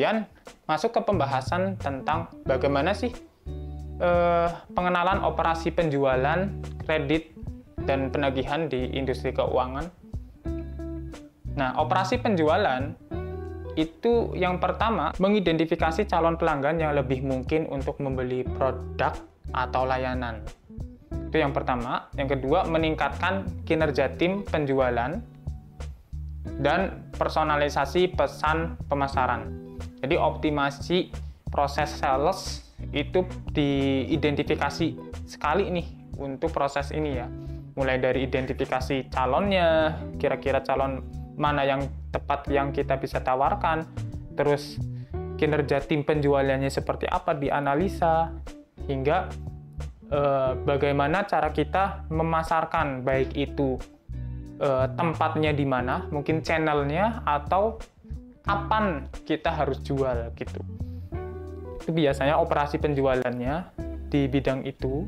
kemudian masuk ke pembahasan tentang bagaimana sih pengenalan operasi penjualan, kredit, dan penagihan di industri keuangan. Nah, operasi penjualan itu yang pertama mengidentifikasi calon pelanggan yang lebih mungkin untuk membeli produk atau layanan. Itu yang pertama. Yang kedua, meningkatkan kinerja tim penjualan dan personalisasi pesan pemasaran. Jadi optimasi proses sales itu diidentifikasi sekali nih untuk proses ini ya. Mulai dari identifikasi calonnya, kira-kira calon mana yang tepat yang kita bisa tawarkan, terus kinerja tim penjualannya seperti apa dianalisa, hingga bagaimana cara kita memasarkan, baik itu tempatnya di mana, mungkin channelnya, atau kapan kita harus jual gitu. Itu biasanya operasi penjualannya di bidang itu.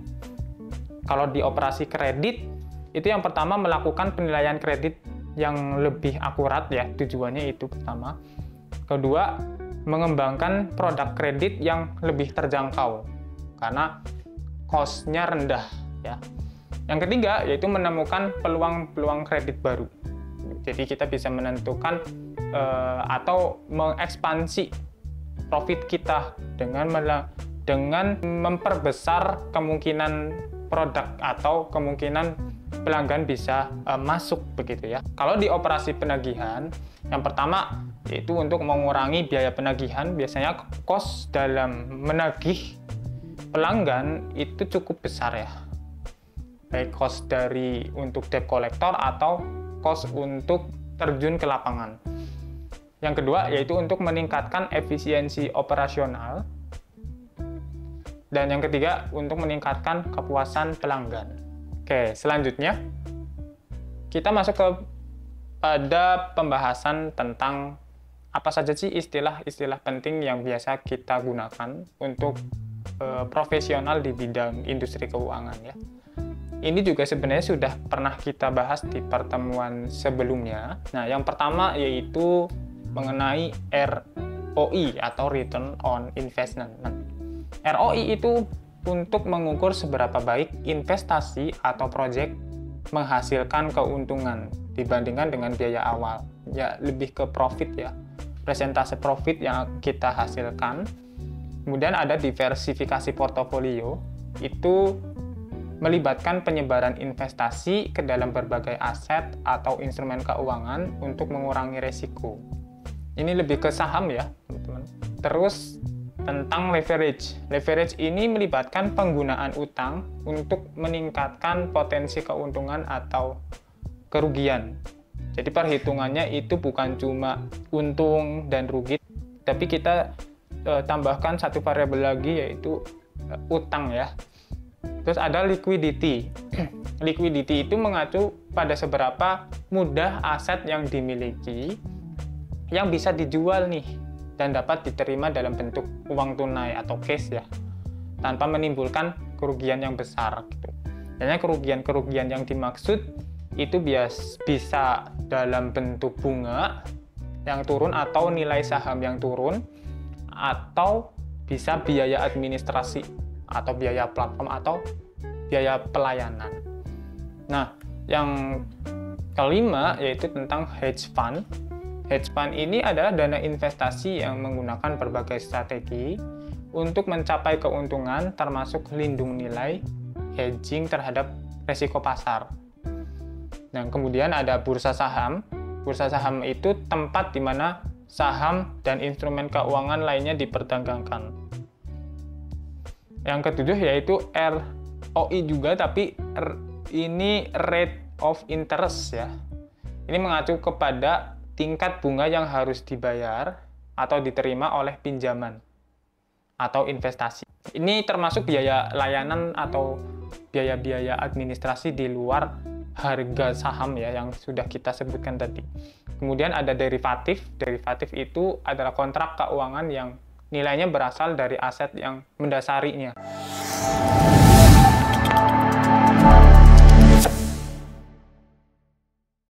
Kalau di operasi kredit, itu yang pertama melakukan penilaian kredit yang lebih akurat ya, tujuannya itu pertama. Kedua, mengembangkan produk kredit yang lebih terjangkau karena cost-nya rendah ya. Yang ketiga yaitu menemukan peluang-peluang kredit baru. Jadi kita bisa menentukan atau mengekspansi profit kita dengan memperbesar kemungkinan produk atau kemungkinan pelanggan bisa masuk begitu ya. Kalau di operasi penagihan, yang pertama yaitu untuk mengurangi biaya penagihan. Biasanya cost dalam menagih pelanggan itu cukup besar ya. Baik cost dari untuk debt collector atau cost untuk terjun ke lapangan. Yang kedua yaitu untuk meningkatkan efisiensi operasional. Dan yang ketiga untuk meningkatkan kepuasan pelanggan. Oke, selanjutnya kita masuk pada pembahasan tentang apa saja sih istilah-istilah penting yang biasa kita gunakan untuk profesional di bidang industri keuangan ya. Ini juga sebenarnya sudah pernah kita bahas di pertemuan sebelumnya. Nah, yang pertama yaitu mengenai ROI atau Return on Investment. ROI itu untuk mengukur seberapa baik investasi atau proyek menghasilkan keuntungan dibandingkan dengan biaya awal. Ya, lebih ke profit ya. Presentase profit yang kita hasilkan. Kemudian ada diversifikasi portofolio. Itu melibatkan penyebaran investasi ke dalam berbagai aset atau instrumen keuangan untuk mengurangi resiko. Ini lebih ke saham ya, teman-teman. Terus tentang leverage. Leverage ini melibatkan penggunaan utang untuk meningkatkan potensi keuntungan atau kerugian. Jadi perhitungannya itu bukan cuma untung dan rugi, tapi kita tambahkan satu variabel lagi yaitu utang ya. Terus ada liquidity. Liquidity itu mengacu pada seberapa mudah aset yang dimiliki yang bisa dijual nih dan dapat diterima dalam bentuk uang tunai atau cash ya, tanpa menimbulkan kerugian yang besar gitu. Dan kerugian yang dimaksud itu bisa dalam bentuk bunga yang turun atau nilai saham yang turun, atau bisa biaya administrasi atau biaya platform atau biaya pelayanan. Nah, yang kelima yaitu tentang hedge fund. Hedge fund ini adalah dana investasi yang menggunakan berbagai strategi untuk mencapai keuntungan termasuk lindung nilai, hedging terhadap risiko pasar. Dan kemudian ada bursa saham. Bursa saham itu tempat di mana saham dan instrumen keuangan lainnya diperdagangkan. Yang ketujuh yaitu ROI juga, tapi ini rate of interest ya. Ini mengacu kepada tingkat bunga yang harus dibayar atau diterima oleh pinjaman atau investasi. Ini termasuk biaya layanan atau biaya-biaya administrasi di luar harga saham ya yang sudah kita sebutkan tadi. Kemudian ada derivatif. Derivatif itu adalah kontrak keuangan yang nilainya berasal dari aset yang mendasarinya.